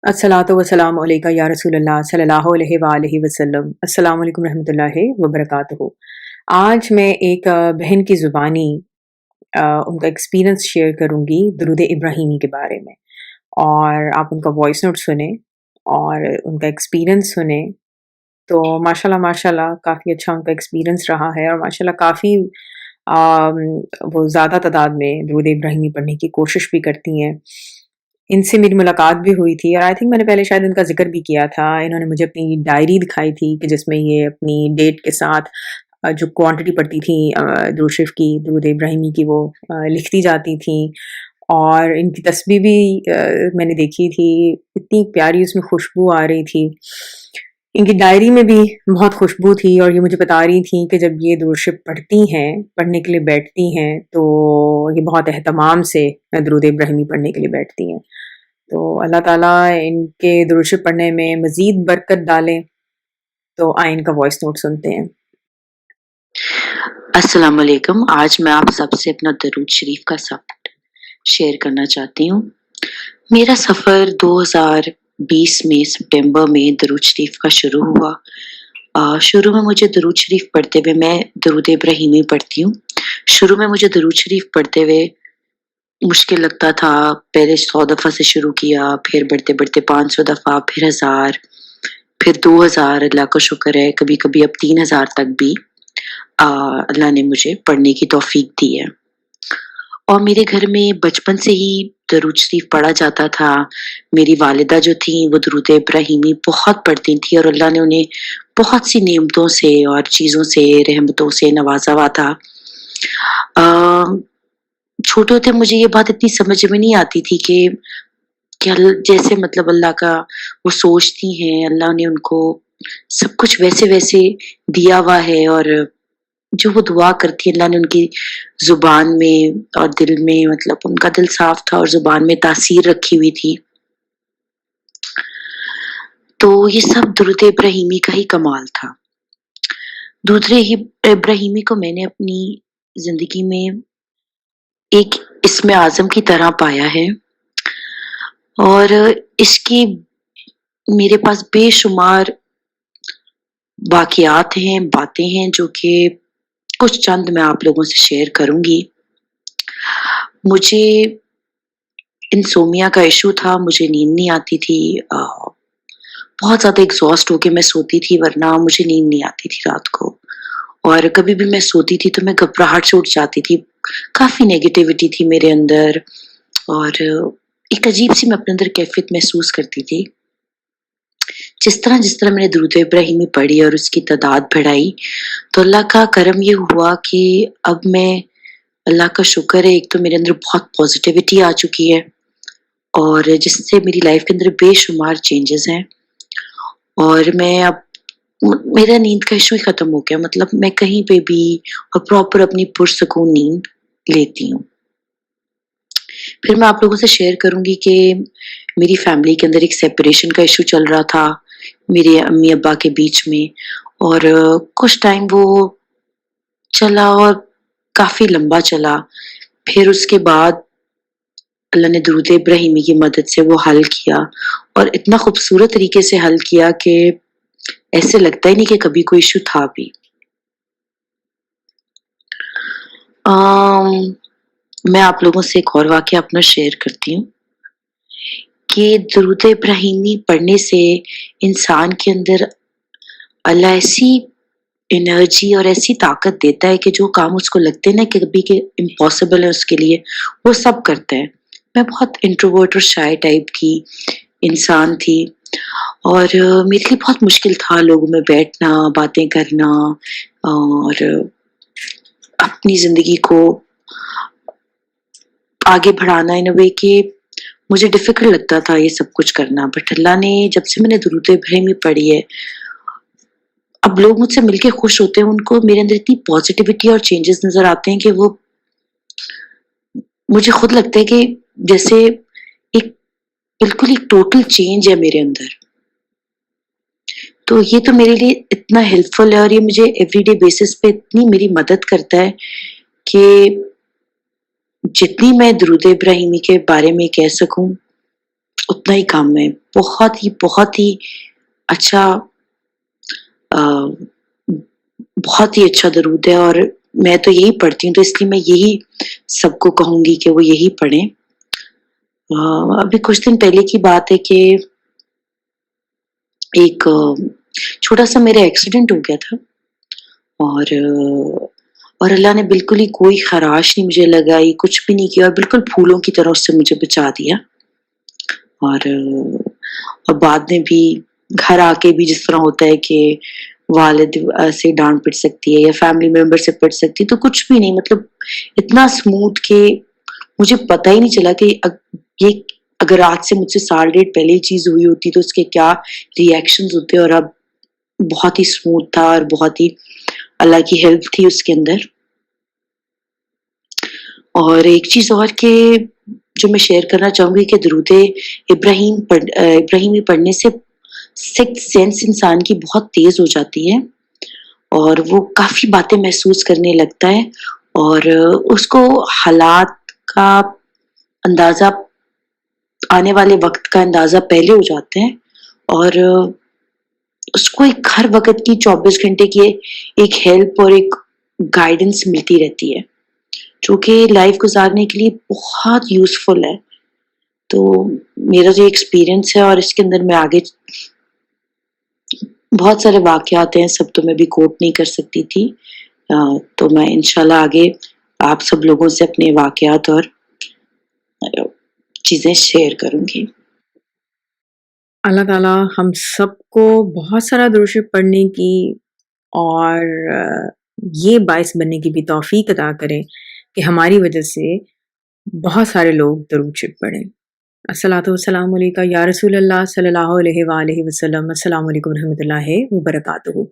अस्सलातु वस्सलामु अलैका या रसूल अल्लाह सल्लल्लाहु अलैहि वआलिहि वसल्लम। अस्सलामु अलैकुम रहमतुल्लाहि व बरकातुहू। आज मैं एक बहन की ज़ुबानी उनका एक्सपीरियंस शेयर करूँगी दुरूद इब्राहिमी के बारे में, और आप उनका वॉइस नोट सुनें और उनका एक्सपीरियंस सुनें। तो माशाल्लाह माशाल्लाह काफ़ी अच्छा उनका एक्सपीरियंस रहा है, और माशाल्लाह काफ़ी वो ज़्यादा तादाद में दुरूद इब्राहिमी पढ़ने की कोशिश भी करती हैं। इनसे मेरी मुलाकात भी हुई थी, और आई थिंक मैंने पहले शायद इनका ज़िक्र भी किया था। इन्होंने मुझे अपनी डायरी दिखाई थी कि जिसमें ये अपनी डेट के साथ जो क्वांटिटी पड़ती थी दुरूद शरीफ की, दुरूद इब्राहिमी की, वो लिखती जाती थीं। और इनकी तस्बीह भी मैंने देखी थी, इतनी प्यारी उसमें खुशबू आ रही थी। इनकी डायरी में भी बहुत खुशबू थी, और ये मुझे बता रही थीं कि जब ये दुरूद शरीफ पढ़ती हैं, पढ़ने के लिए बैठती हैं, तो ये बहुत एहतमाम से दुरूद इब्राहिमी पढ़ने के लिए बैठती हैं। तो अल्लाह ताला इनके दुरूद शरीफ पढ़ने में मज़ीद बरकत डालें। तो आइए इनका वॉइस नोट सुनते हैं। अस्सलाम वालेकुम। आज मैं आप सबसे अपना दरूद शरीफ का सफ़र शेयर करना चाहती हूँ। मेरा सफ़र 2020 में सितंबर में दरूद शरीफ का शुरू हुआ। शुरू में मुझे दरूद शरीफ पढ़ते हुए, मैं दरूद इब्राहिमी पढ़ती हूँ। शुरू में मुझे दरूद शरीफ पढ़ते हुए मुश्किल लगता था। पहले 100 दफ़ा से शुरू किया, फिर बढ़ते-बढ़ते 500 दफ़ा, फिर 1000, फिर 2000। अल्लाह का शुक्र है कभी-कभी अब 3000 तक भी अल्लाह ने मुझे पढ़ने की तौफ़ीक दी है। और मेरे घर में बचपन से ही दरूद शरीफ पढ़ा जाता था। मेरी वालिदा जो थीं वो दरूद इब्राहिमी बहुत पढ़ती थीं, और अल्लाह ने उन्हें बहुत सी नेमतों से और चीज़ों से, रहमतों से नवाज़ा हुआ था। छोटे होते मुझे ये बात इतनी समझ में नहीं आती थी कि क्या जैसे मतलब अल्लाह का वो सोचती हैं, अल्लाह ने उनको सब कुछ वैसे-वैसे दिया हुआ है, और जो वो दुआ करती है अल्लाह ने उनकी ज़ुबान में और दिल में, मतलब उनका दिल साफ़ था और ज़ुबान में तासीर रखी हुई थी। तो ये सब दुरूद इब्राहिमी का ही कमाल था। दुरूद इब्राहिमी को मैंने अपनी ज़िंदगी में एक इस्म आज़म की तरह पाया है, और इसकी मेरे पास बेशुमार वाक़यात हैं, बातें हैं जो कि कुछ चंद मैं आप लोगों से शेयर करूँगी। मुझे इंसोमिया का इश्यू था, मुझे नींद नहीं आती थी। बहुत ज़्यादा एग्ज़ॉस्ट होके मैं सोती थी, वरना मुझे नींद नहीं आती थी रात को। और कभी भी मैं सोती थी तो मैं घबराहट से उठ जाती थी। काफ़ी नेगेटिविटी थी मेरे अंदर, और एक अजीब-सी मैं अपने अंदर कैफ़ियत महसूस करती थी। जिस तरह मैंने दुरूद इब्राहिमी पढ़ी और उसकी तादाद बढ़ाई, तो अल्लाह का करम ये हुआ कि अब मैं, अल्लाह का शुक्र है, एक तो मेरे अंदर बहुत पॉज़िटिविटी आ चुकी है, और जिससे मेरी लाइफ़ के अंदर बेशुमार चेंजेज़ हैं। और मैं अब मेरा नींद का इश्यू ही ख़त्म हो गया, मतलब मैं कहीं पे भी और प्रॉपर अपनी पुरसुकून नींद लेती हूँ। फिर मैं आप लोगों से शेयर करूँगी कि मेरी फैमिली के अंदर एक सेपरेशन का इश्यू चल रहा था, मेरे अम्मी-अब्बा के बीच में, और कुछ टाइम वो चला और काफ़ी लंबा चला। फिर उसके बाद अल्लाह ने दुरूद इब्राहिमी की मदद से वो हल किया, और इतना खूबसूरत तरीके से हल किया कि ऐसे लगता ही नहीं कि कभी कोई इश्यू था भी। अम, मैं आप लोगों से एक और वाक़या अपना शेयर करती हूँ कि दुरूद इब्राहिमी पढ़ने से इंसान के अंदर अल्लाह ऐसी एनर्जी और ऐसी ताकत देता है कि जो काम उसको लगते हैं ना कि कभी के इम्पॉसिबल है उसके लिए, वो सब करता है। मैं बहुत इंट्रोवर्ट और शाय टाइप की इंसान थी, और मेरे लिए बहुत मुश्किल था लोगों में बैठना, बातें करना, और अपनी ज़िंदगी को आगे बढ़ाना इन अ वे कि मुझे डिफ़िकल्ट लगता था ये सब कुछ करना। बट अल्लाह ने, जब से मैंने दुरूद इब्राहिमी पढ़ी है, अब लोग मुझसे मिलके खुश होते हैं, उनको मेरे अंदर इतनी पॉज़िटिविटी और चेंजेस नज़र आते हैं कि वो, मुझे खुद लगता है कि जैसे एक बिल्कुल एक टोटल चेंज है मेरे अंदर। तो ये तो मेरे लिए इतना हेल्पफुल है, और ये मुझे एवरीडे बेसिस पे इतनी मेरी मदद करता है कि जितनी मैं दुरूद इब्राहिमी के बारे में कह सकूँ उतना ही कम है। बहुत ही अच्छा अ, बहुत ही अच्छा दरूद है और मैं तो यही पढ़ती हूँ, तो इसलिए मैं यही सबको कहूँगी कि वो यही पढ़ें। अभी कुछ दिन पहले की बात है कि एक छोटा-सा मेरा एक्सीडेंट हो गया था और अल्लाह ने बिल्कुल ही कोई ख़राश नहीं मुझे लगाई, कुछ भी नहीं किया और बिल्कुल फूलों की तरह उससे मुझे बचा दिया। और बाद में भी घर आके भी जिस तरह होता है कि वालिद से डाँट पिट सकती है या फैमिली मेंबर से पिट सकती है, तो कुछ भी नहीं, मतलब इतना स्मूथ कि मुझे पता ही नहीं चला कि ये अगर आज से मुझसे साल डेढ़ पहले ये चीज़ हुई होती तो उसके क्या रिएक्शंस होते, और अब बहुत ही स्मूथ था और बहुत ही अल्लाह की हेल्प थी उसके अंदर। और एक चीज़ और कि जो मैं शेयर करना चाहूँगी कि दरूद इब्राहिमी पढ़ने से सिक्स्थ सेंस इंसान की बहुत तेज़ हो जाती है और वो काफ़ी बातें महसूस करने लगता है और उसको हालात का अंदाज़ा, आने वाले वक़्त का अंदाज़ा पहले हो जाता है और उसको एक हर वक़्त की 24 घंटे की एक हेल्प और एक गाइडेंस मिलती रहती है, जो कि लाइफ़ गुज़ारने के लिए बहुत यूज़फुल है। तो मेरा जो एक्सपीरियंस है और इसके अंदर मैं आगे बहुत सारे वाक़यात हैं, सब तो मैं अभी कोट नहीं कर सकती थी। तो मैं इंशाल्लाह आगे आप सब लोगों से अपने वाक़यात और अ, चीज़ें शेयर करूँगी। अल्लाह ताला हम सबको बहुत सारा दुरूद शरीफ पढ़ने की और ये बाइस बनने की भी तौफ़ीक अता करें कि हमारी वजह से बहुत सारे लोग दुरूद शरीफ पढ़ें। अस्सलातु वस्सलामु अलैका या रसूल अल्लाह सल्लल्लाहु अलैहि वसल्लम। अस्सलामु अलैकुम रहमतुल्लाहि व बरकातुहू।